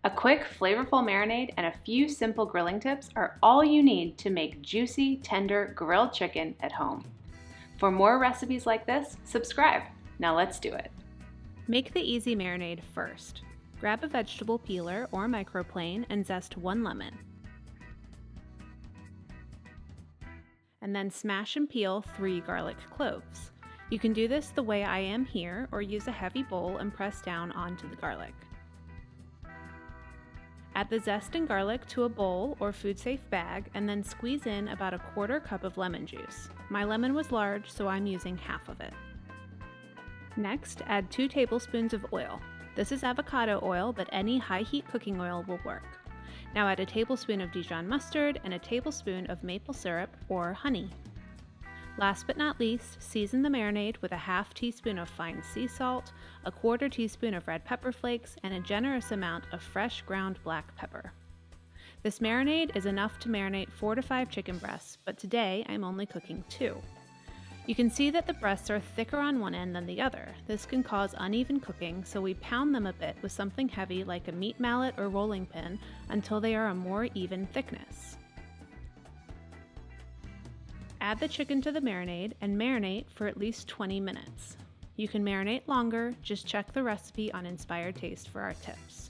A quick, flavorful marinade and a few simple grilling tips are all you need to make juicy, tender grilled chicken at home. For more recipes like this, subscribe. Now let's do it. Make the easy marinade first. Grab a vegetable peeler or microplane and zest 1 lemon. And then smash and peel 3 garlic cloves. You can do this the way I am here, or use a heavy bowl and press down onto the garlic. Add the zest and garlic to a bowl or food-safe bag and then squeeze in about a 1/4 cup of lemon juice. My lemon was large, so I'm using half of it. Next, add 2 tablespoons of oil. This is avocado oil, but any high-heat cooking oil will work. Now add a tablespoon of Dijon mustard and a tablespoon of maple syrup or honey. Last but not least, season the marinade with a 1/2 teaspoon of fine sea salt, a 1/4 teaspoon of red pepper flakes, and a generous amount of fresh ground black pepper. This marinade is enough to marinate 4 to 5 chicken breasts, but today I'm only cooking 2. You can see that the breasts are thicker on one end than the other. This can cause uneven cooking, so we pound them a bit with something heavy like a meat mallet or rolling pin until they are a more even thickness. Add the chicken to the marinade and marinate for at least 20 minutes. You can marinate longer, just check the recipe on Inspired Taste for our tips.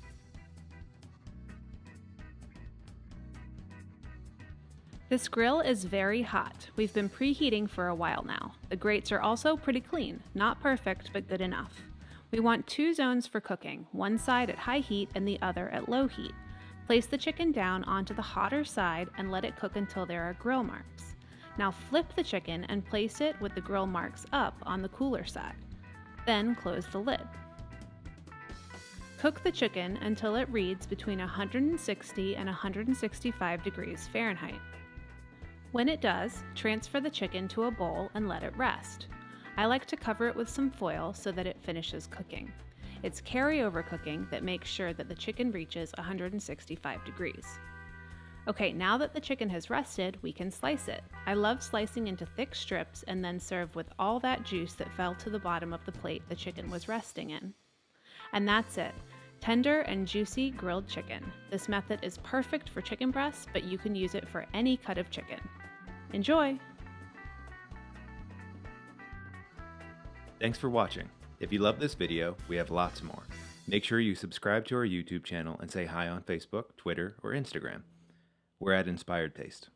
This grill is very hot. We've been preheating for a while now. The grates are also pretty clean, not perfect, but good enough. We want 2 zones for cooking, one side at high heat and the other at low heat. Place the chicken down onto the hotter side and let it cook until there are grill marks. Now flip the chicken and place it with the grill marks up on the cooler side. Then close the lid. Cook the chicken until it reads between 160 and 165 degrees Fahrenheit. When it does, transfer the chicken to a bowl and let it rest. I like to cover it with some foil so that it finishes cooking. It's carryover cooking that makes sure that the chicken reaches 165 degrees. Okay, now that the chicken has rested, we can slice it. I love slicing into thick strips and then serve with all that juice that fell to the bottom of the plate the chicken was resting in. And that's it. Tender and juicy grilled chicken. This method is perfect for chicken breasts, but you can use it for any cut of chicken. Enjoy! Thanks for watching. If you love this video, we have lots more. Make sure you subscribe to our YouTube channel and say hi on Facebook, Twitter, or Instagram. We're at Inspired Taste.